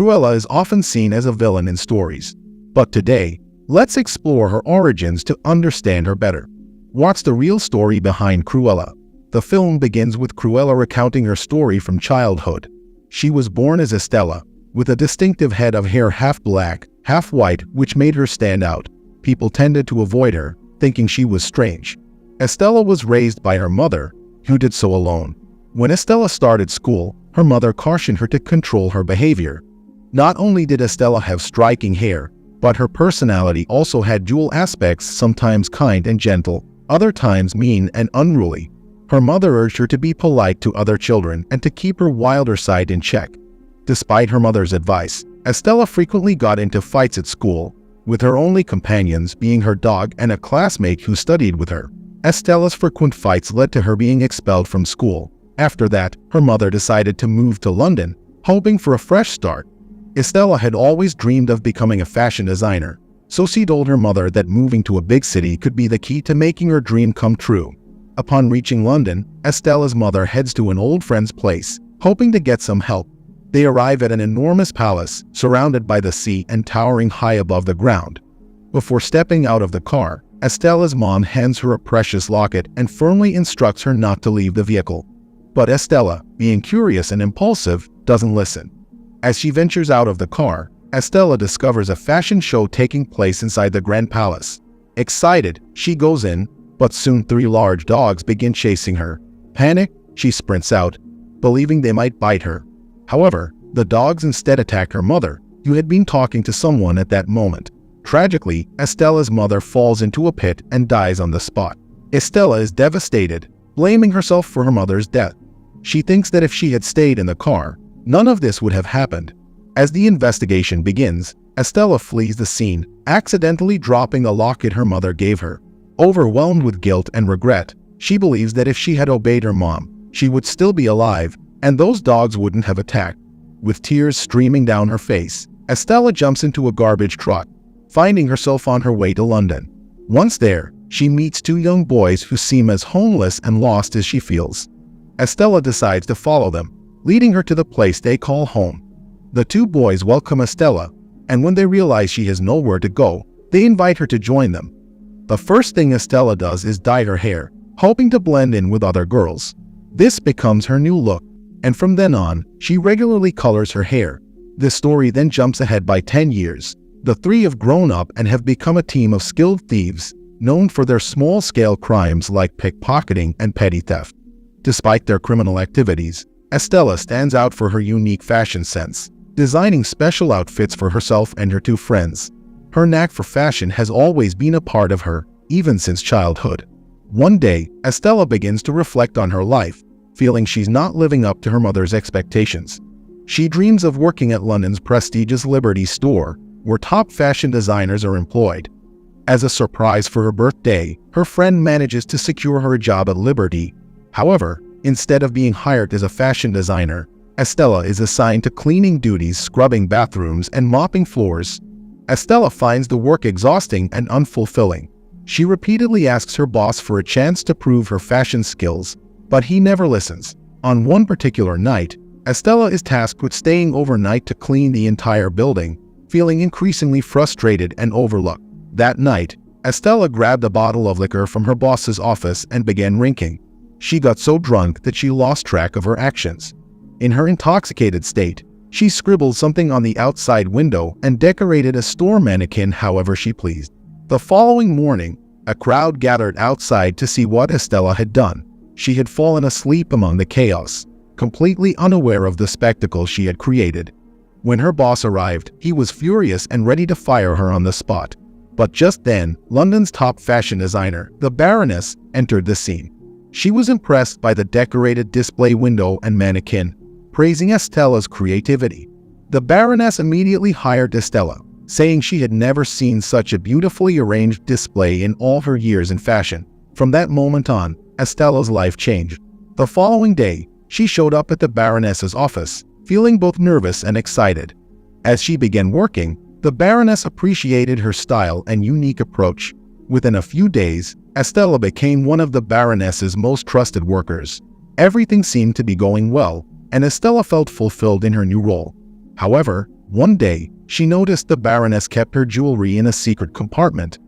Cruella is often seen as a villain in stories. But today, let's explore her origins to understand her better. What's the real story behind Cruella? The film begins with Cruella recounting her story from childhood. She was born as Estella, with a distinctive head of hair half black, half white, which made her stand out. People tended to avoid her, thinking she was strange. Estella was raised by her mother, who did so alone. When Estella started school, her mother cautioned her to control her behavior. Not only did Estella have striking hair, but her personality also had dual aspects, sometimes kind and gentle, other times mean and unruly. Her mother urged her to be polite to other children and to keep her wilder side in check. Despite her mother's advice, Estella frequently got into fights at school, with her only companions being her dog and a classmate who studied with her. Estella's frequent fights led to her being expelled from school. After that, her mother decided to move to London, hoping for a fresh start. Estella had always dreamed of becoming a fashion designer, so she told her mother that moving to a big city could be the key to making her dream come true. Upon reaching London, Estella's mother heads to an old friend's place, hoping to get some help. They arrive at an enormous palace, surrounded by the sea and towering high above the ground. Before stepping out of the car, Estella's mom hands her a precious locket and firmly instructs her not to leave the vehicle. But Estella, being curious and impulsive, doesn't listen. As she ventures out of the car, Estella discovers a fashion show taking place inside the Grand Palace. Excited, she goes in, but soon 3 large dogs begin chasing her. Panicked, she sprints out, believing they might bite her. However, the dogs instead attack her mother, who had been talking to someone at that moment. Tragically, Estella's mother falls into a pit and dies on the spot. Estella is devastated, blaming herself for her mother's death. She thinks that if she had stayed in the car, none of this would have happened. As the investigation begins, Estella flees the scene, accidentally dropping the locket her mother gave her. Overwhelmed with guilt and regret, she believes that if she had obeyed her mom, she would still be alive, and those dogs wouldn't have attacked. With tears streaming down her face, Estella jumps into a garbage truck, finding herself on her way to London. Once there, she meets 2 young boys who seem as homeless and lost as she feels. Estella decides to follow them, leading her to the place they call home. The 2 boys welcome Estella, and when they realize she has nowhere to go, they invite her to join them. The first thing Estella does is dye her hair, hoping to blend in with other girls. This becomes her new look, and from then on, she regularly colors her hair. This story then jumps ahead by 10 years. The 3 have grown up and have become a team of skilled thieves, known for their small-scale crimes like pickpocketing and petty theft. Despite their criminal activities, Estella stands out for her unique fashion sense, designing special outfits for herself and her 2 friends. Her knack for fashion has always been a part of her, even since childhood. One day, Estella begins to reflect on her life, feeling she's not living up to her mother's expectations. She dreams of working at London's prestigious Liberty store, where top fashion designers are employed. As a surprise for her birthday, her friend manages to secure her a job at Liberty. However, instead of being hired as a fashion designer, Estella is assigned to cleaning duties, scrubbing bathrooms, and mopping floors. Estella finds the work exhausting and unfulfilling. She repeatedly asks her boss for a chance to prove her fashion skills, but he never listens. On one particular night, Estella is tasked with staying overnight to clean the entire building, feeling increasingly frustrated and overlooked. That night, Estella grabbed a bottle of liquor from her boss's office and began drinking. She got so drunk that she lost track of her actions. In her intoxicated state, she scribbled something on the outside window and decorated a store mannequin however she pleased. The following morning, a crowd gathered outside to see what Estella had done. She had fallen asleep among the chaos, completely unaware of the spectacle she had created. When her boss arrived, he was furious and ready to fire her on the spot. But just then, London's top fashion designer, the Baroness, entered the scene. She was impressed by the decorated display window and mannequin, praising Estella's creativity. The Baroness immediately hired Estella, saying she had never seen such a beautifully arranged display in all her years in fashion. From that moment on, Estella's life changed. The following day, she showed up at the Baroness's office, feeling both nervous and excited. As she began working, the Baroness appreciated her style and unique approach. Within a few days, Estella became one of the Baroness's most trusted workers. Everything seemed to be going well, and Estella felt fulfilled in her new role. However, One day, she noticed the Baroness kept her jewelry in a secret compartment.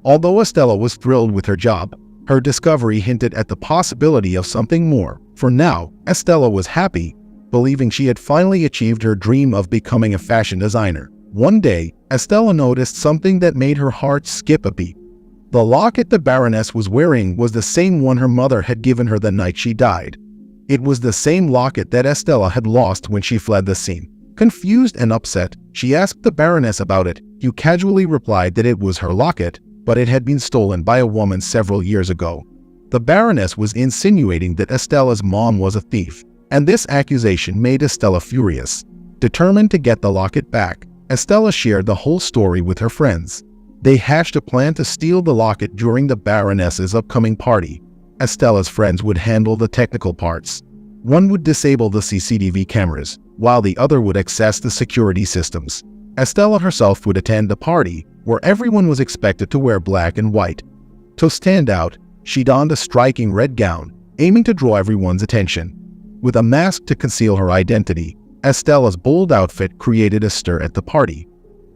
Although Estella was thrilled with her job, her discovery hinted at the possibility of something more. For now, Estella was happy, believing she had finally achieved her dream of becoming a fashion designer. One day, Estella noticed something that made her heart skip a beat. The locket the Baroness was wearing was the same one her mother had given her the night she died. It was the same locket that Estella had lost when she fled the scene. Confused and upset, she asked the Baroness about it, who casually replied that it was her locket, but it had been stolen by a woman several years ago. The Baroness was insinuating that Estella's mom was a thief, and this accusation made Estella furious. Determined to get the locket back, Estella shared the whole story with her friends. They hatched a plan to steal the locket during the Baroness's upcoming party. Estella's friends would handle the technical parts. One would disable the CCTV cameras, while the other would access the security systems. Estella herself would attend the party, where everyone was expected to wear black and white. To stand out, she donned a striking red gown, aiming to draw everyone's attention. With a mask to conceal her identity, Estella's bold outfit created a stir at the party.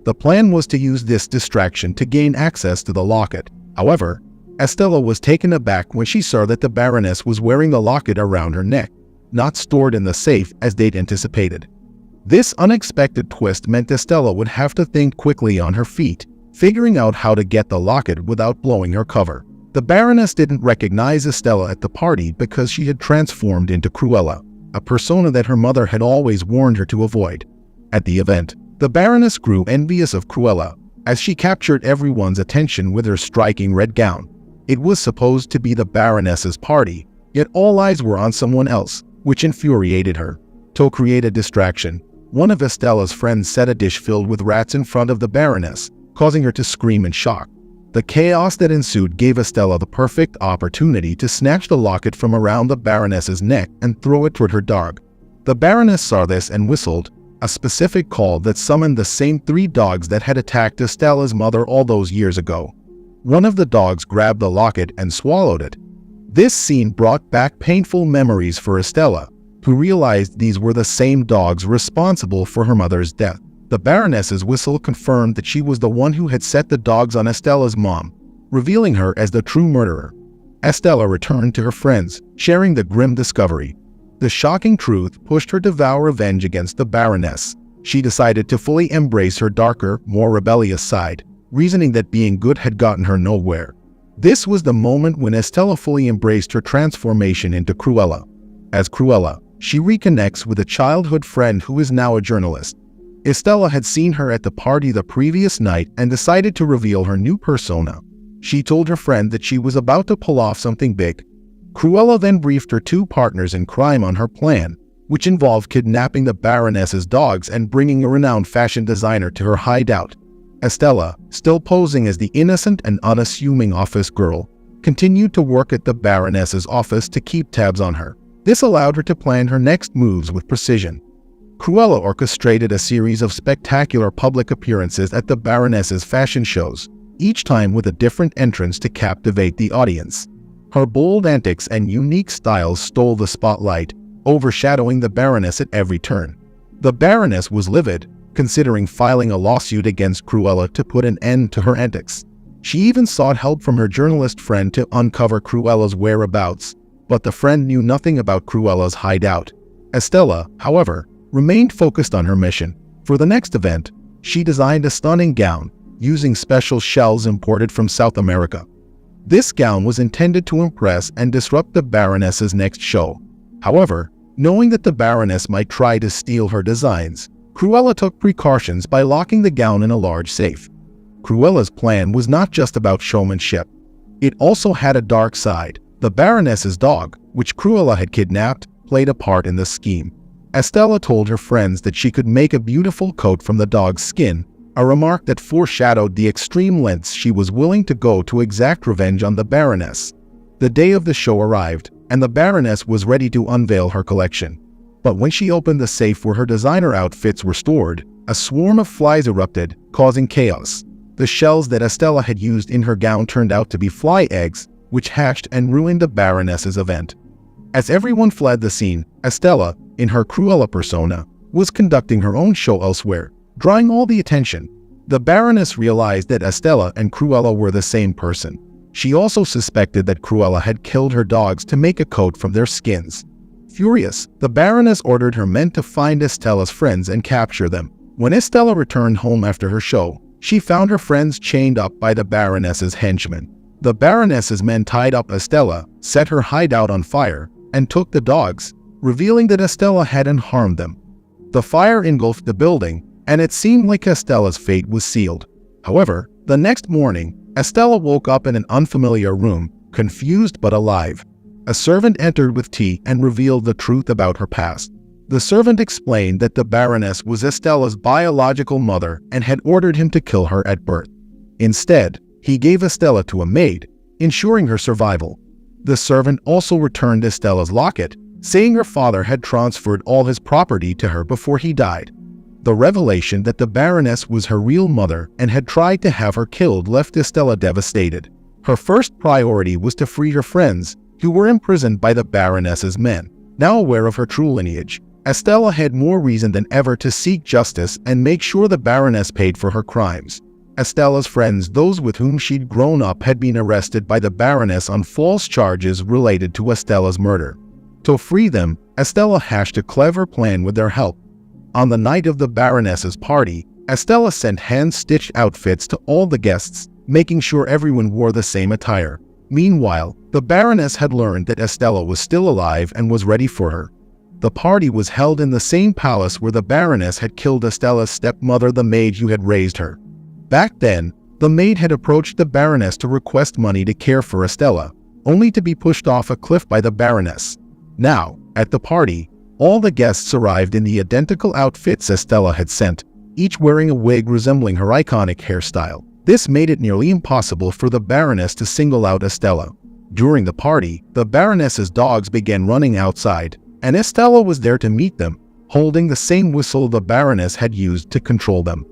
The plan was to use this distraction to gain access to the locket. However, Estella was taken aback when she saw that the Baroness was wearing the locket around her neck, not stored in the safe as they'd anticipated. This unexpected twist meant Estella would have to think quickly on her feet, figuring out how to get the locket without blowing her cover. The Baroness didn't recognize Estella at the party because she had transformed into Cruella, a persona that her mother had always warned her to avoid. At the event, the Baroness grew envious of Cruella, as she captured everyone's attention with her striking red gown. It was supposed to be the Baroness's party, yet all eyes were on someone else, which infuriated her. To create a distraction, one of Estella's friends set a dish filled with rats in front of the Baroness, causing her to scream in shock. The chaos that ensued gave Estella the perfect opportunity to snatch the locket from around the Baroness's neck and throw it toward her dog. The Baroness saw this and whistled, a specific call that summoned the same 3 dogs that had attacked Estella's mother all those years ago. One of the dogs grabbed the locket and swallowed it. This scene brought back painful memories for Estella, who realized these were the same dogs responsible for her mother's death. The Baroness's whistle confirmed that she was the one who had set the dogs on Estella's mom, revealing her as the true murderer. Estella returned to her friends, sharing the grim discovery. The shocking truth pushed her to vow revenge against the Baroness. She decided to fully embrace her darker, more rebellious side, reasoning that being good had gotten her nowhere. This was the moment when Estella fully embraced her transformation into Cruella. As Cruella, she reconnects with a childhood friend who is now a journalist. Estella had seen her at the party the previous night and decided to reveal her new persona. She told her friend that she was about to pull off something big. Cruella then briefed her 2 partners in crime on her plan, which involved kidnapping the Baroness's dogs and bringing a renowned fashion designer to her hideout. Estella, still posing as the innocent and unassuming office girl, continued to work at the Baroness's office to keep tabs on her. This allowed her to plan her next moves with precision. Cruella orchestrated a series of spectacular public appearances at the Baroness's fashion shows, each time with a different entrance to captivate the audience. Her bold antics and unique styles stole the spotlight, overshadowing the Baroness at every turn. The Baroness was livid, considering filing a lawsuit against Cruella to put an end to her antics. She even sought help from her journalist friend to uncover Cruella's whereabouts, but the friend knew nothing about Cruella's hideout. Estella, however, remained focused on her mission. For the next event, she designed a stunning gown, using special shells imported from South America. This gown was intended to impress and disrupt the Baroness's next show. However, knowing that the Baroness might try to steal her designs, Cruella took precautions by locking the gown in a large safe. Cruella's plan was not just about showmanship. It also had a dark side. The Baroness's dog, which Cruella had kidnapped, played a part in the scheme. Estella told her friends that she could make a beautiful coat from the dog's skin, a remark that foreshadowed the extreme lengths she was willing to go to exact revenge on the Baroness. The day of the show arrived, and the Baroness was ready to unveil her collection. But when she opened the safe where her designer outfits were stored, a swarm of flies erupted, causing chaos. The shells that Estella had used in her gown turned out to be fly eggs, which hatched and ruined the Baroness's event. As everyone fled the scene, Estella, in her Cruella persona, was conducting her own show elsewhere. drawing all the attention. The Baroness realized that Estella and Cruella were the same person. She also suspected that Cruella had killed her dogs to make a coat from their skins. Furious, the Baroness ordered her men to find Estella's friends and capture them. When Estella returned home after her show, she found her friends chained up by the Baroness's henchmen. The Baroness's men tied up Estella, set her hideout on fire, and took the dogs, revealing that Estella hadn't harmed them. The fire engulfed the building, and it seemed like Estella's fate was sealed. However, the next morning, Estella woke up in an unfamiliar room, confused but alive. A servant entered with tea and revealed the truth about her past. The servant explained that the Baroness was Estella's biological mother and had ordered him to kill her at birth. Instead, he gave Estella to a maid, ensuring her survival. The servant also returned Estella's locket, saying her father had transferred all his property to her before he died. The revelation that the Baroness was her real mother and had tried to have her killed left Estella devastated. Her first priority was to free her friends, who were imprisoned by the Baroness's men. Now aware of her true lineage, Estella had more reason than ever to seek justice and make sure the Baroness paid for her crimes. Estella's friends, those with whom she'd grown up, had been arrested by the Baroness on false charges related to Estella's murder. To free them, Estella hatched a clever plan with their help. On the night of the Baroness's party, Estella sent hand-stitched outfits to all the guests, making sure everyone wore the same attire. Meanwhile, the Baroness had learned that Estella was still alive and was ready for her. The party was held in the same palace where the Baroness had killed Estella's stepmother, the maid who had raised her. Back then, the maid had approached the Baroness to request money to care for Estella, only to be pushed off a cliff by the Baroness. Now, at the party, all the guests arrived in the identical outfits Estella had sent, each wearing a wig resembling her iconic hairstyle. This made it nearly impossible for the Baroness to single out Estella. During the party, the Baroness's dogs began running outside, and Estella was there to meet them, holding the same whistle the Baroness had used to control them.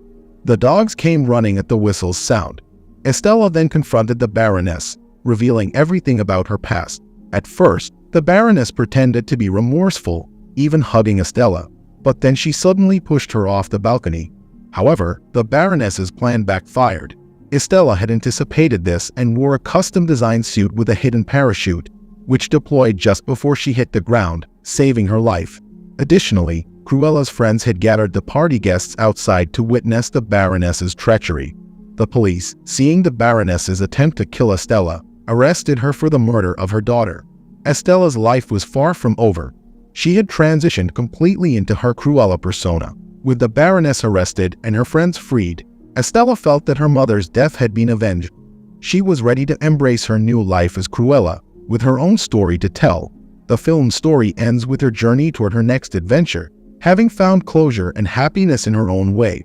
The dogs came running at the whistle's sound. Estella then confronted the Baroness, revealing everything about her past. At first, the Baroness pretended to be remorseful, even hugging Estella, but then she suddenly pushed her off the balcony. However, the Baroness's plan backfired. Estella had anticipated this and wore a custom-designed suit with a hidden parachute, which deployed just before she hit the ground, saving her life. Additionally, Cruella's friends had gathered the party guests outside to witness the Baroness's treachery. The police, seeing the Baroness's attempt to kill Estella, arrested her for the murder of her daughter. Estella's life was far from over. She had transitioned completely into her Cruella persona. With the Baroness arrested and her friends freed, Estella felt that her mother's death had been avenged. She was ready to embrace her new life as Cruella, with her own story to tell. The film's story ends with her journey toward her next adventure, having found closure and happiness in her own way.